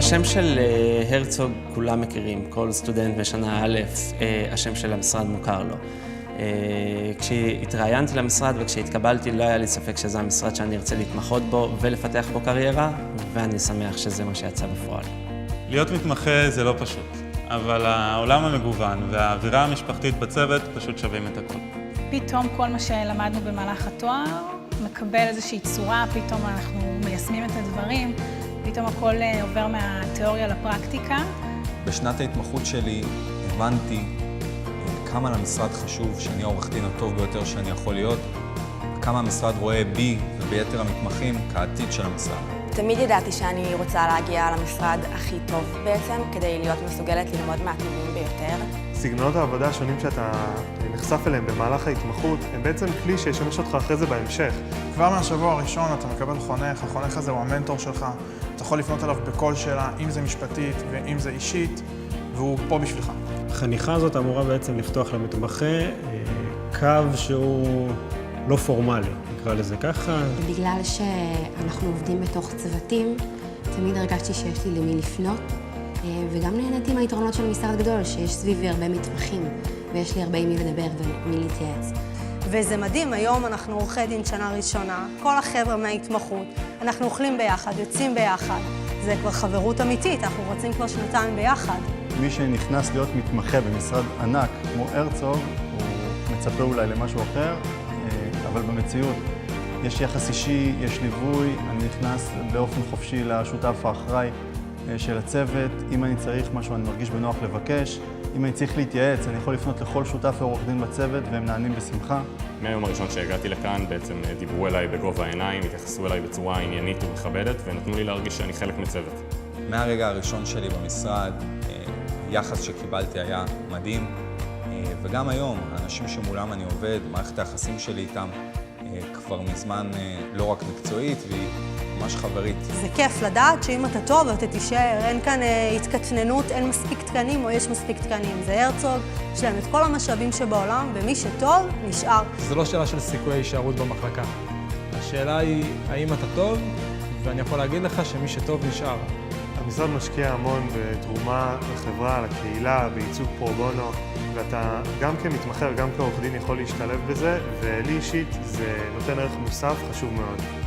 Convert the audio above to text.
השם של הרצוג כולם מכירים, כל סטודנט בשנה א', השם של המשרד מוכר לו. כשהתראיינתי למשרד וכשהתקבלתי לא היה לי ספק שזה המשרד שאני ארצה להתמחות בו ולפתח בו קריירה, ואני שמח שזה מה שיצא בפועל. להיות מתמחה זה לא פשוט, אבל העולם המגוון והאווירה המשפחתית בצוות פשוט שווים את הכל. פתאום כל מה שלמדנו במהלך התואר מקבל איזושהי צורה, פתאום אנחנו מיישמים את הדברים, פתאום הכל עובר מהתיאוריה לפרקטיקה. בשנת ההתמחות שלי הבנתי כמה למשרד חשוב שאני העורך דין הטוב ביותר שאני יכול להיות, כמה המשרד רואה בי וביתר המתמחים כעתיד של המשרד. תמיד ידעתי שאני רוצה להגיע למשרד הכי טוב בעצם, כדי להיות מסוגלת ללמוד מהטובים ביותר. סגנונות העבודה השונים שאתה נחשף אליהם במהלך ההתמחות, הם בעצם כלי שישמש אותך אחרי זה בהמשך. כבר מהשבוע הראשון אתה מקבל חונך, החונך הזה הוא המנטור שלך, אתה יכול לפנות אליו בכל שאלה, אם זה משפטית ואם זה אישית, והוא פה בשבילך. החניכה הזאת אמורה בעצם לפתוח למתמחה קו שהוא לא פורמלי, נקרא לזה ככה. בגלל שאנחנו עובדים בתוך צוותים, תמיד הרגשתי שיש לי למי לפנות, וגם נהניתי מהיתרונות של משרד גדול, שיש סביבי הרבה מתמחים, ויש לי הרבה עם מי לדבר ומי להתייעץ. וזה מדהים, היום אנחנו עורכי דין שנה ראשונה, כל החבר'ה מההתמחות, אנחנו אוכלים ביחד, יוצאים ביחד. זה כבר חברות אמיתית, אנחנו רוצים כבר שנתיים ביחד. מי שנכנס להיות מתמחה במשרד ענק כמו הרצוג, הוא מצפה אולי למשהו אחר, אבל במציאות יש יחס אישי, יש ליווי, אני נכנס באופן חופשי לשותף האחראי של הצוות. אם אני צריך משהו, אני מרגיש בנוח לבקש. אם אני צריך להתייעץ, אני יכול לפנות לכל שותף ועורך דין בצוות, והם נענים בשמחה. מהיום הראשון שהגעתי לכאן, בעצם דיברו אליי בגובה העיניים, התייחסו אליי בצורה עניינית ומכבדת, ונתנו לי להרגיש שאני חלק מצוות. מהרגע הראשון שלי במשרד, היחס שקיבלתי היה מדהים, וגם היום, האנשים שמולם אני עובד, מערכת היחסים שלי איתם, כבר מזמן לא רק מקצועית, והיא ממש חברית. זה כיף לדעת שאם אתה טוב אתה תישאר, אין כאן התקטננות, אין מספיק תקנים או יש מספיק תקנים. זה הרצוג, יש להם את כל המשאבים שבעולם, ומי שטוב נשאר. זה לא שאלה של סיכויי הישארות במחלקה. השאלה היא האם אתה טוב, ואני יכול להגיד לך שמי שטוב נשאר. המשרד משקיע המון בתרומה לחברה, לקהילה, בייצוג פרו-בונו, ואתה גם כמתמחה וגם כעורך דין יכול להשתלב בזה, ולי אישית זה נותן ערך מוסף חשוב מאוד.